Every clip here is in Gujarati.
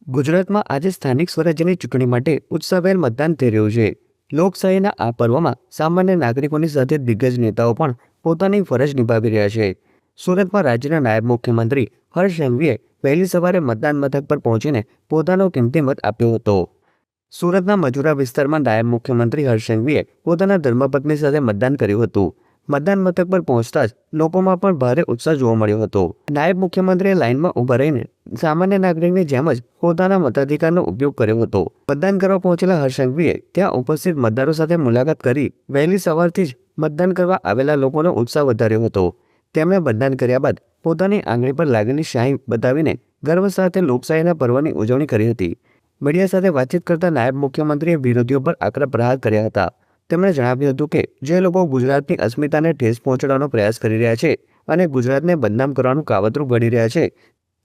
ગુજરાતમાં આજે સ્થાનિક સ્વરાજ્યની ચૂંટણી માટે ઉત્સાહભેર મતદાન થઈ રહ્યું છે. લોકશાહીના આ પર્વમાં સામાન્ય નાગરિકોની સાથે દિગ્ગજ નેતાઓ પણ પોતાની ફરજ નિભાવી રહ્યા છે. સુરતમાં રાજ્યના નાયબ મુખ્યમંત્રી હર્ષ સંઘવીએ વહેલી સવારે મતદાન મથક પર પહોંચીને પોતાનો કિંમતી મત આપ્યો હતો. સુરતના મજુરા વિસ્તારમાં નાયબ મુખ્યમંત્રી હર્ષ સંઘવીએ પોતાના ધર્મપત્ની સાથે મતદાન કર્યું હતું. મતદાન મથક પર પહોંચતા જ લોકોમાં પણ ભારે ઉત્સાહ જોવા મળ્યો હતો. નાયબ મુખ્યમંત્રીએ લાઇનમાં ઊભા રહીને સામાન્ય નાગરિકની જેમ જ પોતાના મતાધિકારનો ઉપયોગ કર્યો હતો. મતદાન કરવા પહોંચેલા હર્ષ સંઘવીએ ત્યાં ઉપસ્થિત મતદારો સાથે મુલાકાત કરી વહેલી સવારથી જ મતદાન કરવા આવેલા લોકોનો ઉત્સાહ વધાર્યો હતો. તેમણે મતદાન કર્યા બાદ પોતાની આંગળી પર લાગેલી શાહી બતાવીને ગર્વ સાથે લોકશાહીના પર્વની ઉજવણી કરી હતી. મીડિયા સાથે વાતચીત કરતા નાયબ મુખ્યમંત્રીએ વિરોધીઓ પર આકરા પ્રહાર કર્યા હતા. તેમણે જણાવ્યું હતું કે જે લોકો ગુજરાતની અસ્મિતાને ઠેસ પહોંચાડવાનો પ્રયાસ કરી રહ્યા છે અને ગુજરાતને બદનામ કરવાનું કાવતરું ઘડી રહ્યા છે,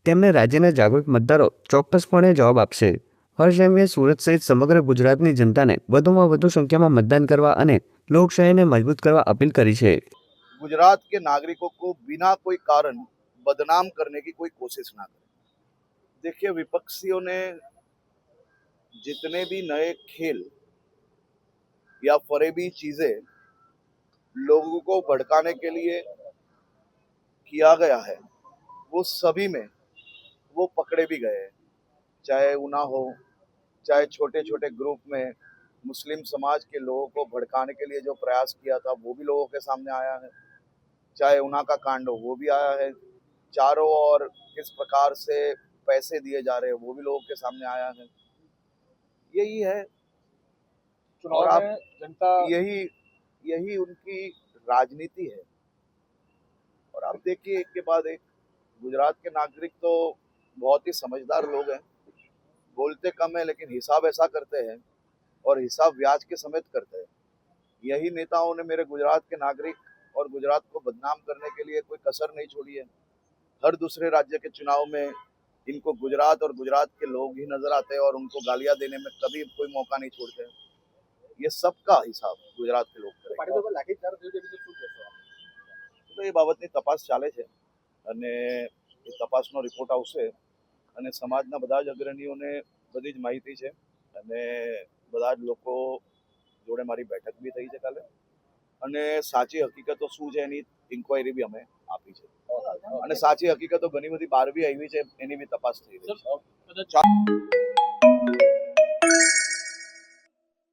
તેમને રાજ્યના જાગૃત મતદારો ચોક્કસપણે જવાબ આપશે. હર્ષ સંઘવીએ સુરત સહિત સમગ્ર ગુજરાતની જનતાને વધુમાં વધુ સંખ્યામાં મતદાન કરવા અને લોકશાહીને મજબૂત કરવા અપીલ કરી છે. गुजरात के नागरिकों को बिना कोई कारण बदनाम करने की कोई कोशिश ना करें। देखिए, विपक्षियों ने जितने भी नए खेल या फरेबी चीजें लोगों को भड़काने के लिए किया गया है, वो सभी में वो पकड़े भी गए हैं। चाहे ऊना हो, चाहे छोटे छोटे ग्रुप में मुस्लिम समाज के लोगों को भड़काने के लिए जो प्रयास किया था वो भी लोगों के सामने आया है। चाहे ऊना का कांड हो वो भी आया है। चारों ओर किस प्रकार से पैसे दिए जा रहे हैं वो भी लोगों के सामने आया है। यही है और आप जनता यही यही उनकी राजनीति है। और आप देखिए, एक के बाद एक गुजरात के नागरिक तो बहुत ही समझदार लोग हैं, बोलते कम है लेकिन हिसाब ऐसा करते हैं और हिसाब ब्याज के समेत करते हैं। यही नेताओं ने मेरे गुजरात के नागरिक और गुजरात को बदनाम करने के लिए कोई कसर नहीं छोड़ी है। हर दूसरे राज्य के चुनाव में इनको गुजरात और गुजरात के लोग ही नजर आते हैं और उनको गालियां देने में कभी कोई मौका नहीं छोड़ते हैं। ये सबका हिसाब गुजरात के लोग करेंगे। તો એ બાબતની તપાસ ચાલે છે અને એ તપાસનો રિપોર્ટ આવશે અને સમાજના બધા જ અગ્રણીઓને બધી જ માહિતી છે અને બધા જ લોકો જોડે મારી બેઠક બી થઈ છે કાલે અને સાચી હકીકતો શું છે એની ઇન્ક્વાયરી બી અમે આપી છે અને સાચી હકીકતો ઘણી બધી બહાર બી આવી છે, એની બી તપાસ થઈ રહી છે.